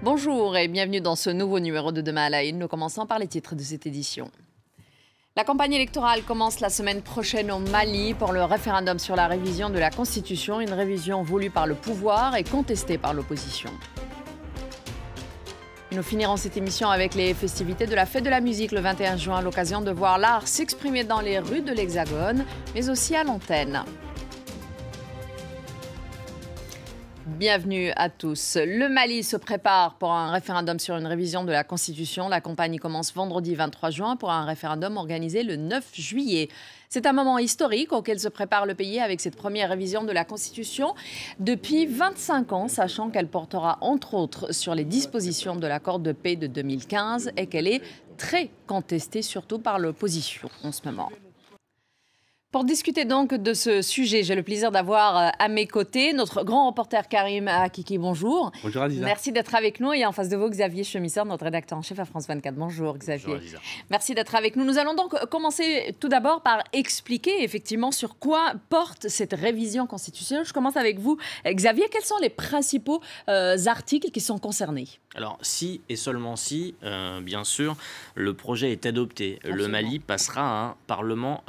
Bonjour et bienvenue dans ce nouveau numéro de Demain à la Une. Nous commençons par les titres de cette édition. La campagne électorale commence la semaine prochaine au Mali pour le référendum sur la révision de la Constitution, une révision voulue par le pouvoir et contestée par l'opposition. Nous finirons cette émission avec les festivités de la Fête de la musique le 21 juin, l'occasion de voir l'art s'exprimer dans les rues de l'Hexagone, mais aussi à l'antenne. Bienvenue à tous. Le Mali se prépare pour un référendum sur une révision de la Constitution. La campagne commence vendredi 23 juin pour un référendum organisé le 9 juillet. C'est un moment historique auquel se prépare le pays avec cette première révision de la Constitution depuis 25 ans, sachant qu'elle portera entre autres sur les dispositions de l'accord de paix de 2015 et qu'elle est très contestée, surtout par l'opposition en ce moment. Pour discuter donc de ce sujet, j'ai le plaisir d'avoir à mes côtés notre grand reporter Karim Akiki. Bonjour. Bonjour Aziza. Merci d'être avec nous. Et en face de vous, Xavier Chemisseur, notre rédacteur en chef à France 24. Bonjour Xavier. Bonjour Aziza. Merci d'être avec nous. Nous allons donc commencer tout d'abord par expliquer effectivement sur quoi porte cette révision constitutionnelle. Je commence avec vous, Xavier. Quels sont les principaux articles qui sont concernés ? Alors, si et seulement si, bien sûr, le projet est adopté. Absolument. Le Mali passera à un parlement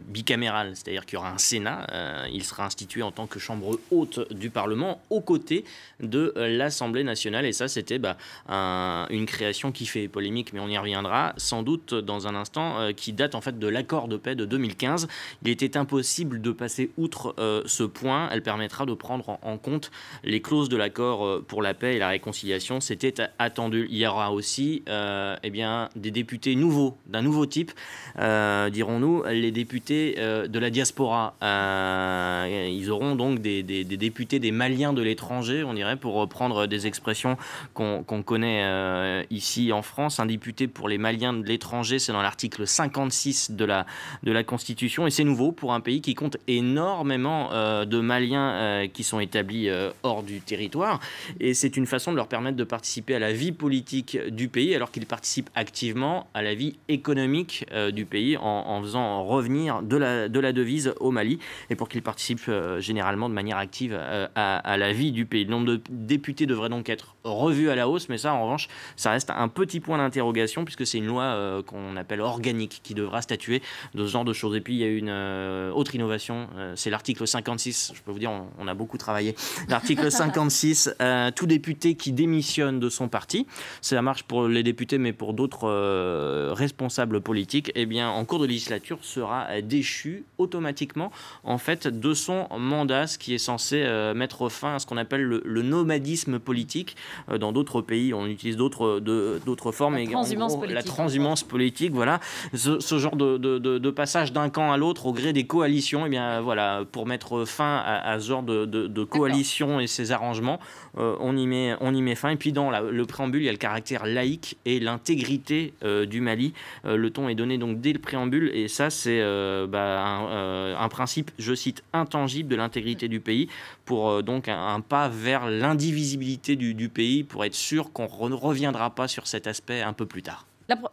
bicaméral, c'est-à-dire qu'il y aura un Sénat. Il sera institué en tant que chambre haute du Parlement aux côtés de l'Assemblée nationale. Et ça, c'était une création qui fait polémique, mais on y reviendra sans doute dans un instant, qui date en fait de l'accord de paix de 2015. Il était impossible de passer outre ce point. Elle permettra de prendre en compte les clauses de l'accord pour la paix et la réconciliation. C'était attendu. Il y aura aussi des députés nouveaux, d'un nouveau type, dirons-nous, les députés de la diaspora. Ils auront donc des députés des Maliens de l'étranger, on dirait, pour reprendre des expressions qu'on connaît ici en France. Un député pour les Maliens de l'étranger, c'est dans l'article 56 de la Constitution, et c'est nouveau pour un pays qui compte énormément de Maliens qui sont établis hors du territoire, et c'est une façon de leur permettre de participer à la vie politique du pays, alors qu'ils participent activement à la vie économique du pays en faisant revenir de la devise au Mali, et pour qu'ils participent généralement de manière active à la vie du pays. Le nombre de députés devrait donc être revu à la hausse, mais ça, en revanche, ça reste un petit point d'interrogation, puisque c'est une loi qu'on appelle organique, qui devra statuer de ce genre de choses. Et puis, il y a une autre innovation, c'est l'article 56. Je peux vous dire, on a beaucoup travaillé. L'article 56, tout député qui démissionne de son parti, ça marche pour les députés, mais pour d'autres responsables politiques, eh bien, en cours de législature, sera déchu automatiquement en fait de son mandat, ce qui est censé mettre fin à ce qu'on appelle le nomadisme politique. Dans d'autres pays, on utilise d'autres formes. La transhumance politique, voilà. Ce genre de passage d'un camp à l'autre au gré des coalitions, eh bien, voilà, pour mettre fin à ce genre de coalition et ces arrangements, on y met fin. Et puis dans le préambule, il y a le caractère laïque et l'intégrité du Mali. Le ton est donné donc dès le préambule, et ça c'est un principe, je cite, intangible de l'intégrité du pays, pour donc un pas vers l'indivisibilité du pays, pour être sûr qu'on ne reviendra pas sur cet aspect un peu plus tard.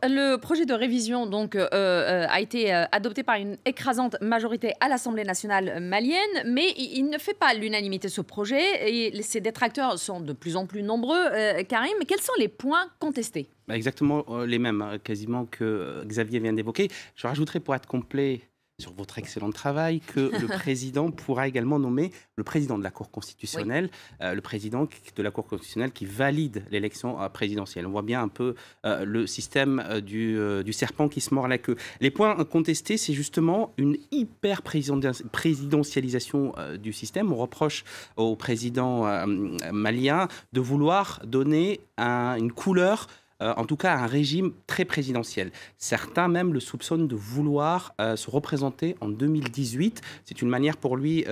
Le projet de révision donc, a été adopté par une écrasante majorité à l'Assemblée nationale malienne, mais il ne fait pas l'unanimité, ce projet, et ses détracteurs sont de plus en plus nombreux. Karim, quels sont les points contestés ? Exactement les mêmes, quasiment, que Xavier vient d'évoquer. Je rajouterai, pour être complet sur votre excellent travail, que le président pourra également nommer le président de la Cour constitutionnelle, oui. Le président de la Cour constitutionnelle qui valide l'élection présidentielle. On voit bien un peu le système du serpent qui se mord la queue. Les points contestés, c'est justement une hyper présidentialisation du système. On reproche au président malien de vouloir donner une couleur, en tout cas un régime très présidentiel. Certains même le soupçonnent de vouloir se représenter en 2018. C'est une manière pour lui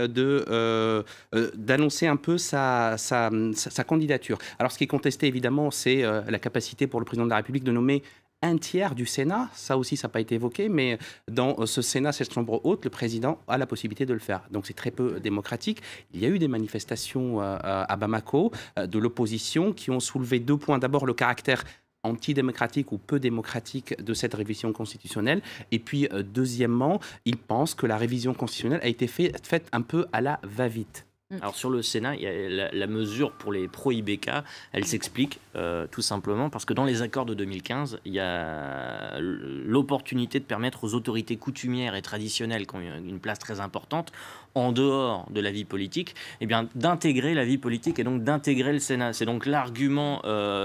d'annoncer un peu sa candidature. Alors ce qui est contesté évidemment, c'est la capacité pour le président de la République de nommer un tiers du Sénat. Ça aussi, ça n'a pas été évoqué, mais dans ce Sénat, cette chambre haute, le président a la possibilité de le faire. Donc c'est très peu démocratique. Il y a eu des manifestations à Bamako de l'opposition qui ont soulevé deux points. D'abord, le caractère antidémocratique ou peu démocratique de cette révision constitutionnelle. Et puis, deuxièmement, il pense que la révision constitutionnelle a été faite un peu à la va-vite. Alors sur le Sénat, il y a la mesure pour les pro-IBK, elle s'explique tout simplement parce que dans les accords de 2015, il y a l'opportunité de permettre aux autorités coutumières et traditionnelles qui ont une place très importante en dehors de la vie politique, eh bien, d'intégrer la vie politique et donc d'intégrer le Sénat. C'est donc l'argument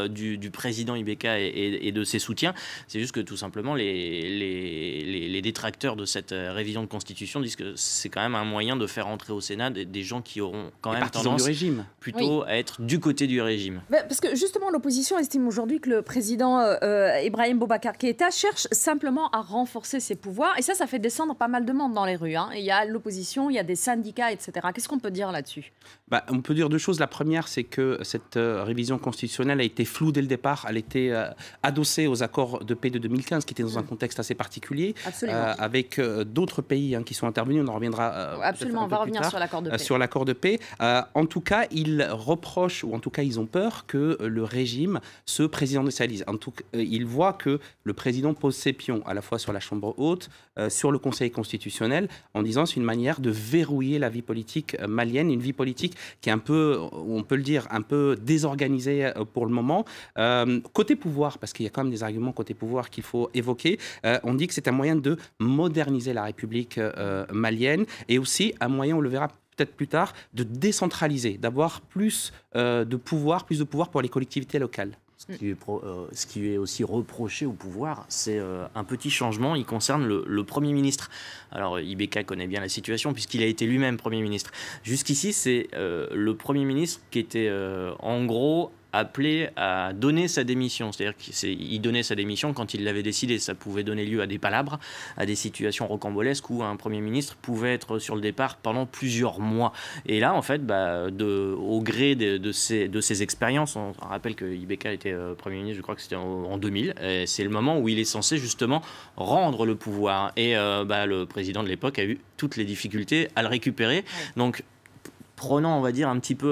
du président IBK et de ses soutiens. C'est juste que tout simplement les détracteurs de cette révision de constitution disent que c'est quand même un moyen de faire entrer au Sénat des gens qui auront quand même tendance du régime. Plutôt à être du côté du régime. Parce que justement, l'opposition estime aujourd'hui que le président Ibrahim Boubacar Keïta cherche simplement à renforcer ses pouvoirs. Et ça fait descendre pas mal de monde dans les rues. Il y a l'opposition, il y a des syndicats, etc. Qu'est-ce qu'on peut dire là-dessus ? On peut dire deux choses. La première, c'est que cette révision constitutionnelle a été floue dès le départ. Elle était adossée aux accords de paix de 2015, qui étaient dans un contexte assez particulier, avec d'autres pays qui sont intervenus. On en reviendra absolument, on va revenir sur l'accord de paix. Sur l'accord de paix. En tout cas, ils reprochent, ou en tout cas, ils ont peur que le régime se présidentialise. En tout cas, ils voient que le président pose ses pions, à la fois sur la Chambre haute, sur le Conseil constitutionnel, en disant c'est une manière de verrouiller la vie politique malienne, une vie politique qui est un peu, on peut le dire, un peu désorganisée pour le moment. Côté pouvoir, parce qu'il y a quand même des arguments côté pouvoir qu'il faut évoquer, on dit que c'est un moyen de moderniser la République malienne et aussi un moyen, on le verra peut-être plus tard, de décentraliser, d'avoir plus de pouvoir pour les collectivités locales. Ce qui est aussi reproché au pouvoir, c'est un petit changement. Il concerne le Premier ministre. Alors, IBK connaît bien la situation puisqu'il a été lui-même Premier ministre. Jusqu'ici, c'est le Premier ministre qui était en gros appelé à donner sa démission. C'est-à-dire qu'il donnait sa démission quand il l'avait décidé. Ça pouvait donner lieu à des palabres, à des situations rocambolesques où un Premier ministre pouvait être sur le départ pendant plusieurs mois. Et là, en fait, au gré de ses expériences, on rappelle que IBK était Premier ministre, je crois que c'était en 2000, c'est le moment où il est censé justement rendre le pouvoir. Et le président de l'époque a eu toutes les difficultés à le récupérer. Ouais. Donc, prenant, on va dire, un petit peu,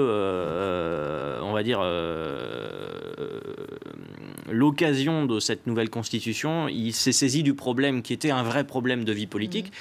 l'occasion de cette nouvelle constitution, il s'est saisi du problème qui était un vrai problème de vie politique.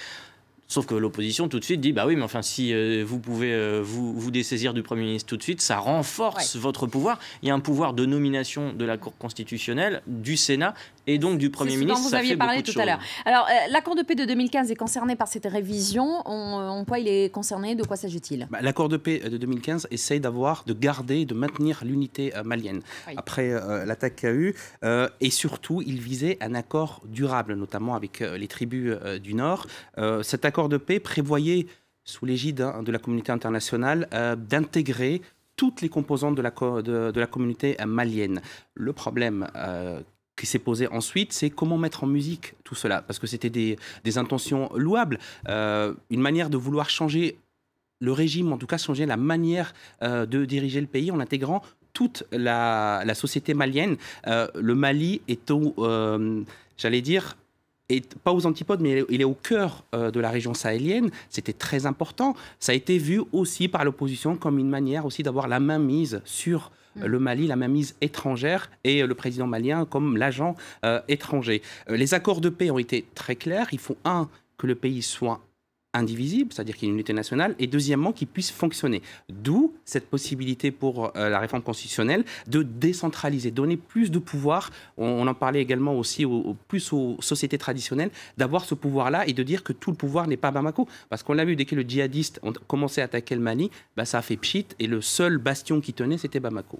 Sauf que l'opposition, tout de suite, dit, bah oui, mais enfin, si vous pouvez vous dessaisir du Premier ministre tout de suite, ça renforce votre pouvoir. Il y a un pouvoir de nomination de la Cour constitutionnelle, du Sénat, et donc du Premier ministre. Vous aviez parlé tout à l'heure. Alors, l'accord de paix de 2015 est concerné par cette révision. En quoi il est concerné ? De quoi s'agit-il ? L'accord de paix de 2015 essaye de garder, de maintenir l'unité malienne après l'attaque qu'il y a eu. Et surtout, il visait un accord durable, notamment avec les tribus du Nord. Cet accord de paix prévoyait, sous l'égide de la communauté internationale, d'intégrer toutes les composantes de la communauté malienne. Le problème qui s'est posé ensuite, c'est comment mettre en musique tout cela, parce que c'était des intentions louables, une manière de vouloir changer le régime, en tout cas changer la manière de diriger le pays en intégrant toute la société malienne. Le Mali est pas aux antipodes, mais il est au cœur de la région sahélienne. C'était très important. Ça a été vu aussi par l'opposition comme une manière aussi d'avoir la main mise sur le Mali, la mainmise étrangère, et le président malien comme l'agent étranger. Les accords de paix ont été très clairs. Il faut, que le pays soit indivisible, c'est-à-dire qu'il y ait une unité nationale, et deuxièmement, qu'il puisse fonctionner. D'où cette possibilité pour la réforme constitutionnelle de décentraliser, donner plus de pouvoir, on en parlait également aussi plus aux sociétés traditionnelles, d'avoir ce pouvoir-là et de dire que tout le pouvoir n'est pas à Bamako. Parce qu'on l'a vu, dès que les djihadistes ont commencé à attaquer le Mali, ça a fait pchit, et le seul bastion qui tenait, c'était Bamako.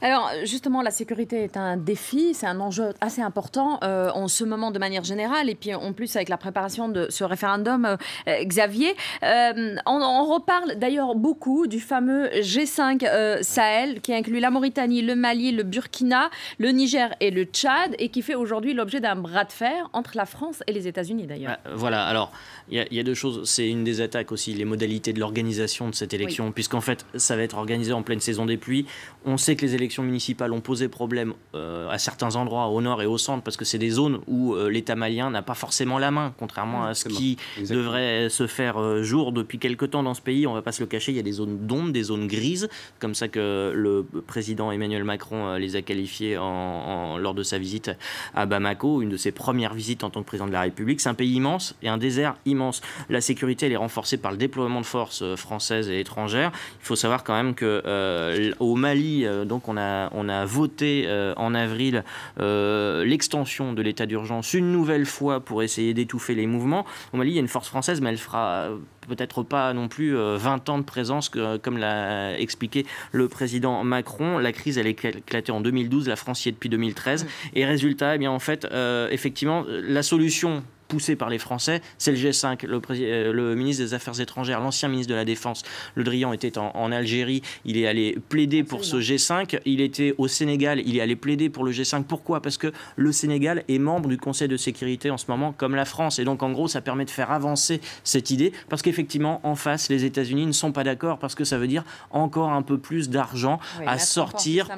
Alors, justement, la sécurité est un défi, c'est un enjeu assez important en ce moment de manière générale, et puis en plus avec la préparation de ce référendum, Xavier. On reparle d'ailleurs beaucoup du fameux G5 Sahel qui inclut la Mauritanie, le Mali, le Burkina, le Niger et le Tchad et qui fait aujourd'hui l'objet d'un bras de fer entre la France et les États-Unis d'ailleurs. Voilà, alors il y a deux choses. C'est une des attaques aussi, les modalités de l'organisation de cette élection, puisqu'en fait ça va être organisé en pleine saison des pluies. On sait que les élections municipales ont posé problème à certains endroits au nord et au centre parce que c'est des zones où l'État malien n'a pas forcément la main, contrairement à ce qui devrait se faire jour depuis quelque temps dans ce pays. On ne va pas se le cacher, il y a des zones d'ombre, des zones grises, comme ça que le président Emmanuel Macron les a qualifiées lors de sa visite à Bamako, une de ses premières visites en tant que président de la République. C'est un pays immense et un désert immense. La sécurité, elle est renforcée par le déploiement de forces françaises et étrangères. Il faut savoir quand même qu'au Mali, donc on a voté en avril l'extension de l'état d'urgence une nouvelle fois pour essayer d'étouffer les mouvements. Au Mali, il y a une force française, mais elle fera peut-être pas non plus 20 ans de présence, comme l'a expliqué le président Macron. La crise, elle est éclatée en 2012, la France y est depuis 2013. Et résultat, eh bien, en fait, effectivement, la solution poussé par les Français, c'est le G5. Le ministre des Affaires étrangères, l'ancien ministre de la Défense, Le Drian, était en Algérie. Il est allé plaider pour ce G5. Il était au Sénégal. Il est allé plaider pour le G5. Pourquoi? Parce que le Sénégal est membre du Conseil de sécurité en ce moment, comme la France. Et donc, en gros, ça permet de faire avancer cette idée. Parce qu'effectivement, en face, les États-Unis ne sont pas d'accord, parce que ça veut dire encore un peu plus d'argent à sortir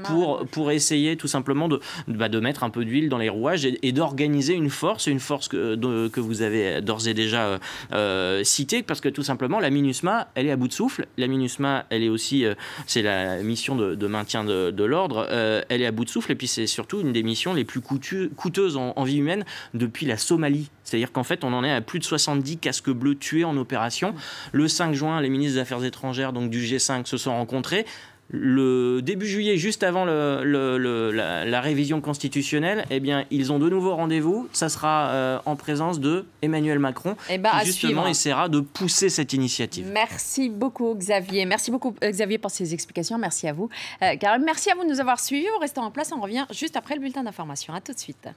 pour essayer tout simplement de mettre un peu d'huile dans les rouages et d'organiser une force que vous avez d'ores et déjà cité, parce que tout simplement la MINUSMA, elle est à bout de souffle. La MINUSMA, elle est aussi, c'est la mission de maintien de l'ordre, elle est à bout de souffle, et puis c'est surtout une des missions les plus coûteuses en vie humaine depuis la Somalie. C'est-à-dire qu'en fait, on en est à plus de 70 casques bleus tués en opération. Le 5 juin, les ministres des Affaires étrangères, donc du G5, se sont rencontrés. Le début juillet, juste avant la révision constitutionnelle, eh bien, ils ont de nouveau rendez-vous. Ça sera en présence de Emmanuel Macron, qui justement essaiera de pousser cette initiative. Merci beaucoup, Xavier. Merci beaucoup, Xavier, pour ces explications. Merci à vous. Karim, merci à vous de nous avoir suivis. Vous restez en place. On revient juste après le bulletin d'information. À tout de suite.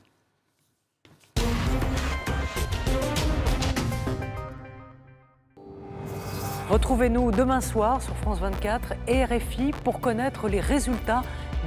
Retrouvez-nous demain soir sur France 24 et RFI pour connaître les résultats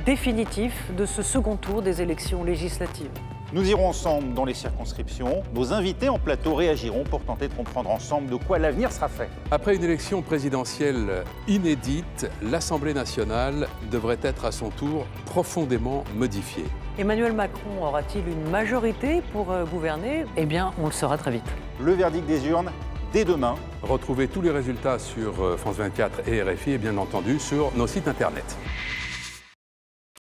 définitifs de ce second tour des élections législatives. Nous irons ensemble dans les circonscriptions. Nos invités en plateau réagiront pour tenter de comprendre ensemble de quoi l'avenir sera fait. Après une élection présidentielle inédite, l'Assemblée nationale devrait être à son tour profondément modifiée. Emmanuel Macron aura-t-il une majorité pour gouverner? Eh bien, on le saura très vite. Le verdict des urnes dès demain. Retrouvez tous les résultats sur France 24 et RFI et bien entendu sur nos sites internet.